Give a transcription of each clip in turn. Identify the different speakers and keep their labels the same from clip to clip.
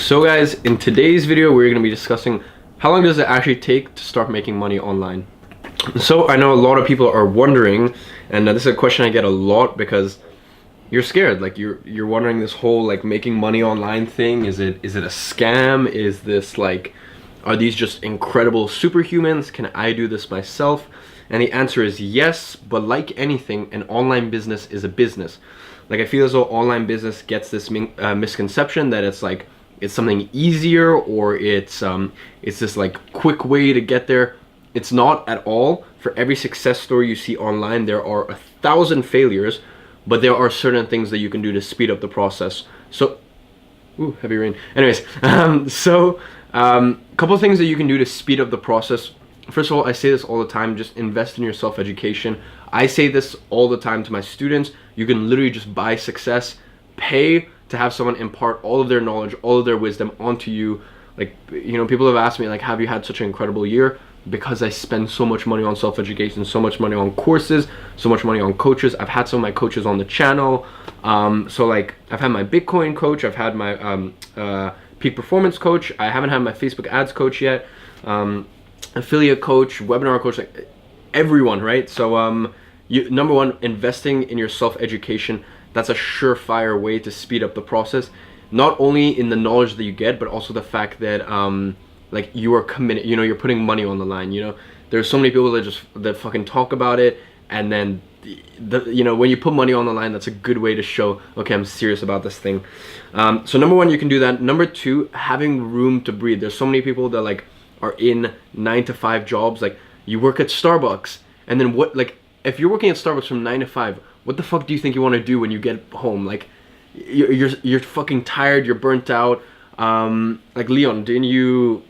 Speaker 1: So guys, in today's video, we're going to be discussing how long does it actually take to start making money online. So I know a lot of people are wondering, and this is a question I get a lot because you're scared. Like you're wondering this whole like making money online thing. Is it a scam? Is this like, are these just incredible superhumans? Can I do this myself? And the answer is yes, but like anything, an online business is a business. Like I feel as though online business gets this misconception that it's like it's something easier or it's this like quick way to get there. It's not at all. For every success story you see online, there are 1,000 failures, but there are certain things that you can do to speed up the process. So, ooh, heavy rain. Anyways, couple of things that you can do to speed up the process. First of all, I say this all the time, just invest in your self-education. I say this all the time to my students. You can literally just buy success, pay to have someone impart all of their knowledge, all of their wisdom onto you. Like, you know, people have asked me, like, have you had such an incredible year? Because I spend so much money on self-education, so much money on courses, so much money on coaches. I've had some of my coaches on the channel. So like, I've had my Bitcoin coach, I've had my peak performance coach. I haven't had my Facebook ads coach yet. Affiliate coach, webinar coach, like everyone, right? So number one, investing in your self-education. That's a surefire way to speed up the process, not only in the knowledge that you get, but also the fact that like you are committed. You know, you're putting money on the line. You know, there's so many people that fucking talk about it, and then you know, when you put money on the line, that's a good way to show, okay, I'm serious about this thing. So number one, you can do that. Number two, having room to breathe. There's so many people that like are in 9-to-5 jobs. Like you work at Starbucks, and then what? Like if you're working at Starbucks from 9 to 5, what the fuck do you think you want to do when you get home? Like you're fucking tired, you're burnt out. Like Leon, didn't you?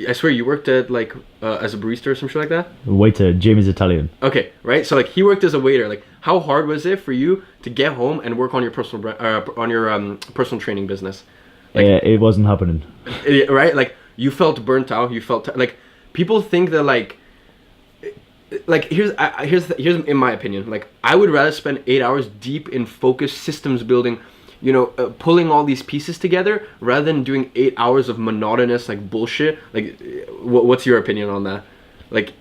Speaker 1: I swear you worked at like as a barista or some shit like that.
Speaker 2: Waiter, Jamie's Italian.
Speaker 1: Okay, right. So like he worked as a waiter. Like how hard was it for you to get home and work on your personal personal training business? Like,
Speaker 2: yeah, it wasn't happening.
Speaker 1: Right? Like you felt burnt out. You felt like people think that like here's in my opinion. Like I would rather spend 8 hours deep in focused systems building, you know, pulling all these pieces together rather than doing 8 hours of monotonous like bullshit. Like what's your opinion on that? Like,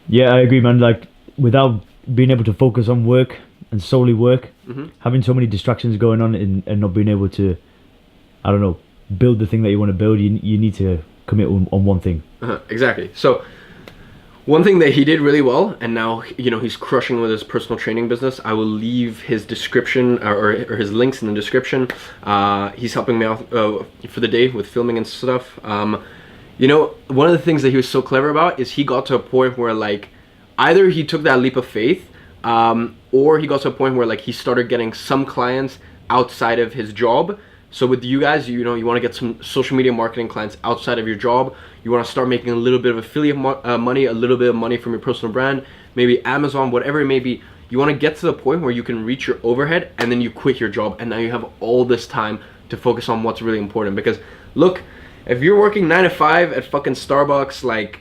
Speaker 2: yeah, I agree, man. Like without being able to focus on work and solely work, having so many distractions going on and not being able to, I don't know, build the thing that you want to build, you need to commit on one thing.
Speaker 1: Exactly. So one thing that he did really well, and now, you know, he's crushing with his personal training business. I will leave his description or his links in the description. He's helping me out for the day with filming and stuff. You know, one of the things that he was so clever about is he got to a point where like either he took that leap of faith, or he got to a point where like he started getting some clients outside of his job. So with you guys, you know, you want to get some social media marketing clients outside of your job. You want to start making a little bit of affiliate money, a little bit of money from your personal brand, maybe Amazon, whatever it may be. You want to get to the point where you can reach your overhead and then you quit your job, and now you have all this time to focus on what's really important. Because look, if you're working 9 to 5 at fucking Starbucks, like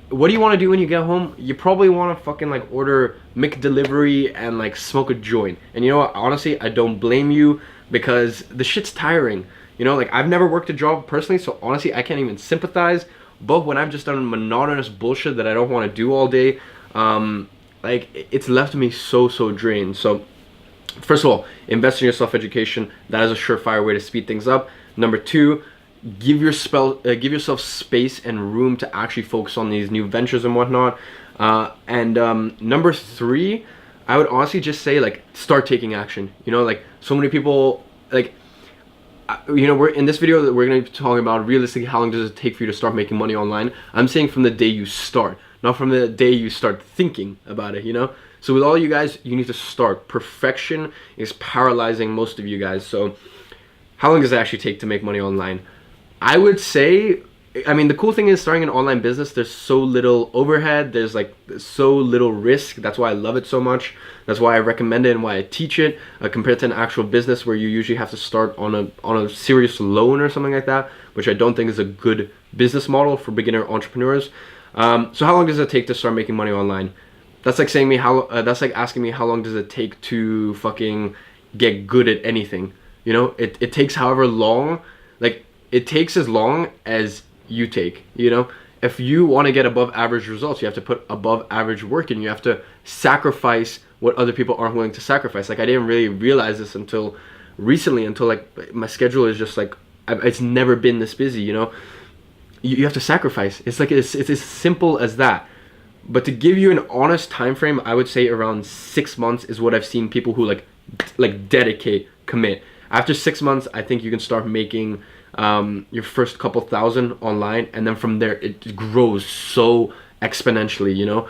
Speaker 1: what do you want to do when you get home? You probably want to fucking like order McDelivery and like smoke a joint. And you know what, honestly, I don't blame you, because the shit's tiring. You know, like I've never worked a job personally, so honestly I can't even sympathize. But when I've just done monotonous bullshit that I don't want to do all day, like it's left me so drained. So first of all, invest in your self-education. That is a surefire way to speed things up. Number two, give yourself space and room to actually focus on these new ventures and whatnot. Number three, I would honestly just say like start taking action. You know, like so many people, like, you know, we're in this video that we're going to be talking about realistically how long does it take for you to start making money online. I'm saying from the day you start, not from the day you start thinking about it, you know. So with all you guys, you need to start. Perfection is paralyzing most of you guys. So how long does it actually take to make money online? I would say, I mean, the cool thing is starting an online business, there's so little overhead, there's like so little risk. That's why I love it so much. That's why I recommend it and why I teach it, compared to an actual business where you usually have to start on a serious loan or something like that, which I don't think is a good business model for beginner entrepreneurs. So how long does it take to start making money online? That's like saying that's like asking me how long does it take to fucking get good at anything. You know, it takes however long. Like it takes as long as you take, you know? If you want to get above average results, you have to put above average work in. You have to sacrifice what other people aren't willing to sacrifice. Like, I didn't really realize this until recently, until like my schedule is just like, it's never been this busy, you know? You have to sacrifice. It's like, it's as simple as that. But to give you an honest time frame, I would say around 6 months is what I've seen people who like dedicate, commit. After 6 months, I think you can start making your first couple thousand online, and then from there it grows so exponentially, you know.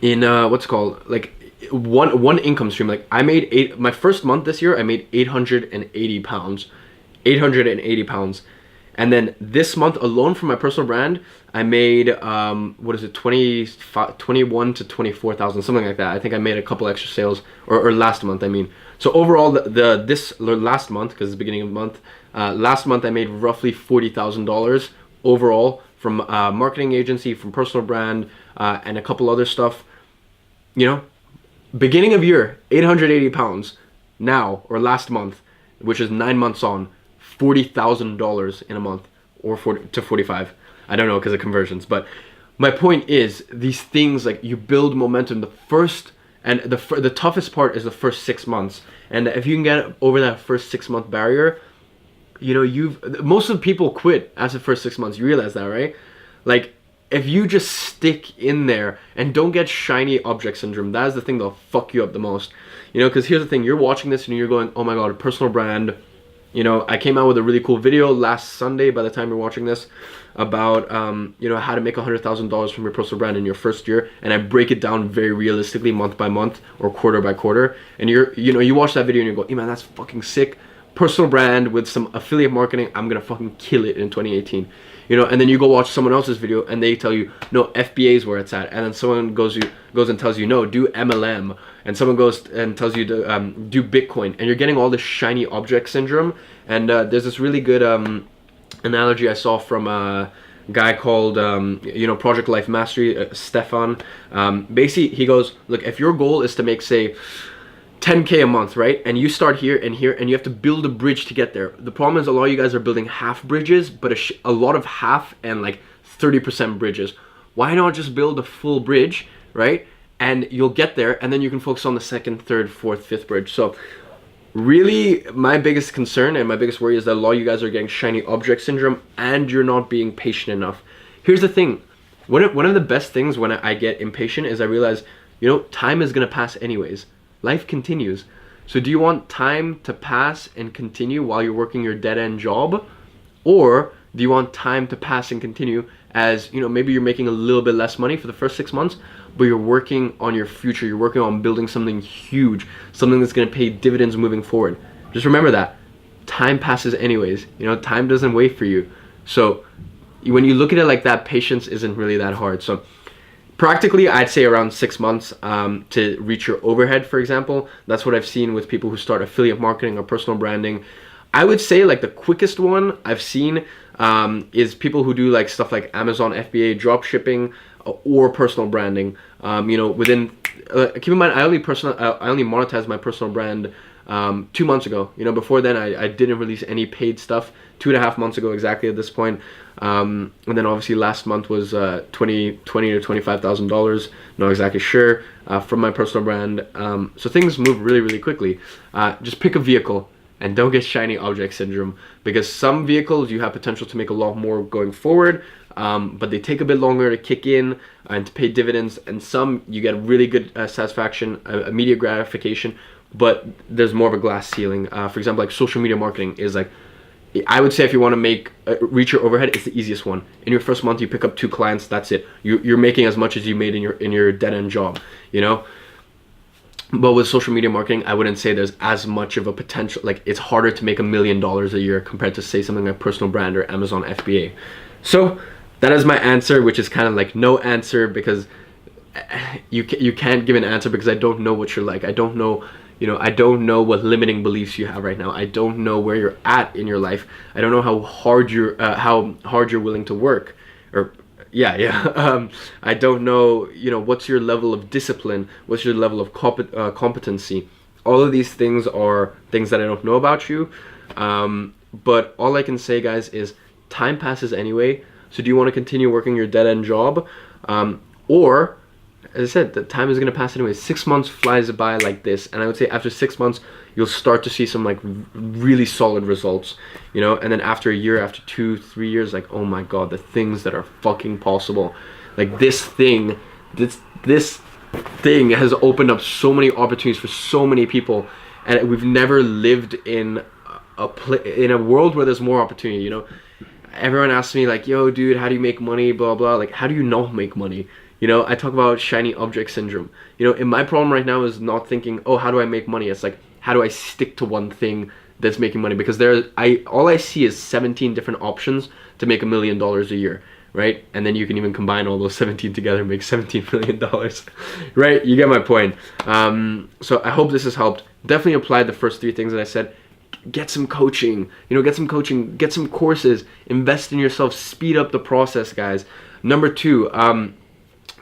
Speaker 1: In what's it called, like one income stream. Like, I made my first month this year, I made 880 pounds, 880 pounds. And then this month alone for my personal brand, I made what is it, 21 to 24,000, something like that. I think I made a couple extra sales, or last month, I mean. So overall, this last month, because it's the beginning of the month, last month I made roughly $40,000 overall from marketing agency, from personal brand, and a couple other stuff. You know, beginning of year, 880 pounds. Now, or last month, which is 9 months on, $40,000 in a month, or 40 to 45. I don't know because of conversions, but my point is, these things, like, you build momentum. The toughest part is the first 6 months, and if you can get over that first 6 month barrier, you know, most of the people quit after the first 6 months. You realize that, right? Like, if you just stick in there and don't get shiny object syndrome, that is the thing that'll fuck you up the most. You know, because here's the thing: you're watching this and you're going, "Oh my god, a personal brand." You know, I came out with a really cool video last Sunday, by the time you're watching this, about you know, how to make $100,000 from your personal brand in your first year, and I break it down very realistically, month by month or quarter by quarter. And you watch that video and you go, "Hey man, that's fucking sick. Personal brand with some affiliate marketing, I'm gonna fucking kill it in 2018." You know, and then you go watch someone else's video and they tell you, "No, FBA is where it's at," and then someone goes and tells you, "No, do MLM," and someone goes and tells you to do Bitcoin, and you're getting all this shiny object syndrome. And there's this really good analogy I saw from a guy called you know, Project Life Mastery, Stefan. Basically, he goes, "Look, if your goal is to make, say, 10K a month, right? And you start here, and you have to build a bridge to get there. The problem is a lot of you guys are building half bridges, but a lot of half and like 30% bridges. Why not just build a full bridge, right? And you'll get there, and then you can focus on the second, third, fourth, fifth bridge." So really, my biggest concern and my biggest worry is that a lot of you guys are getting shiny object syndrome and you're not being patient enough. Here's the thing. One of the best things when I get impatient is I realize, you know, time is going to pass anyways. Life continues. So do you want time to pass and continue while you're working your dead-end job? Or do you want time to pass and continue as, you know, maybe you're making a little bit less money for the first 6 months, but you're working on your future. You're working on building something huge, something that's going to pay dividends moving forward. Just remember that. Time passes anyways. You know, time doesn't wait for you. So when you look at it like that, patience isn't really that hard. So practically, I'd say around 6 months to reach your overhead, for example. That's what I've seen with people who start affiliate marketing or personal branding. I would say like the quickest one I've seen is people who do like stuff like Amazon FBA, drop shipping, or personal branding. You know, within keep in mind, I only monetized my personal brand 2 months ago. You know, before then I didn't release any paid stuff. 2.5 months ago exactly at this point. And then obviously last month was $20,000 to $25,000. Not exactly sure from my personal brand. So things move really, really quickly. Just pick a vehicle and don't get shiny object syndrome, because some vehicles you have potential to make a lot more going forward, but they take a bit longer to kick in and to pay dividends, and some you get really good satisfaction, immediate gratification, but there's more of a glass ceiling. For example, like social media marketing is like, I would say if you want to make reach your overhead, it's the easiest one. In your first month, you pick up 2 clients. That's it. You're making as much as you made in your dead end job. You know. But with social media marketing, I wouldn't say there's as much of a potential. Like, it's harder to make $1 million a year compared to, say, something like personal brand or Amazon FBA. So that is my answer, which is kind of like no answer, because you can't give an answer because I don't know what you're like. I don't know. You know, I don't know what limiting beliefs you have right now. I don't know where you're at in your life. I don't know how hard you're willing to work, or I don't know. You know, what's your level of discipline? What's your level of competency? All of these things are things that I don't know about you. But all I can say, guys, is time passes anyway. So do you want to continue working your dead-end job? Or, as I said, the time is going to pass anyway. 6 months flies by like this. And I would say after 6 months, you'll start to see some like really solid results, you know? And then after a year, after 2-3 years, like, oh my God, the things that are fucking possible. Like this thing has opened up so many opportunities for so many people. And we've never lived in in a world where there's more opportunity, you know? Everyone asks me like, yo dude, how do you make money, blah blah, like how do you not make money? You know, I talk about shiny object syndrome. You know, and my problem right now is not thinking, oh, how do I make money? It's like, how do I stick to one thing that's making money? Because all I see is 17 different options to make $1 million a year, right? And then you can even combine all those 17 together and make $17 million, right? You get my point. So I hope this has helped. Definitely apply the first 3 things that I said. Get some coaching, you know, get some courses, invest in yourself, speed up the process, guys. Number 2,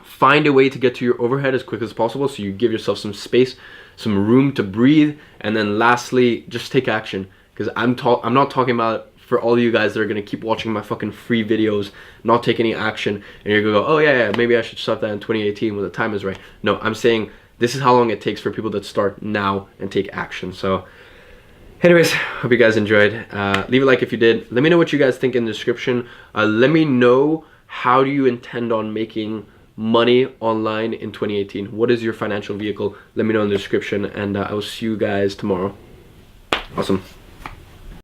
Speaker 1: find a way to get to your overhead as quick as possible, so you give yourself some space, some room to breathe. And then lastly, just take action, because I'm not talking about for all you guys that are gonna keep watching my fucking free videos, not take any action, and you're gonna go, oh yeah, maybe I should start that in 2018 when the time is right. No, I'm saying this is how long it takes for people that start now and take action. So anyways, hope you guys enjoyed. Leave a like if you did. Let me know what you guys think in the description. Let me know, how do you intend on making money online in 2018? What is your financial vehicle? Let me know in the description, and I will see you guys tomorrow. Awesome.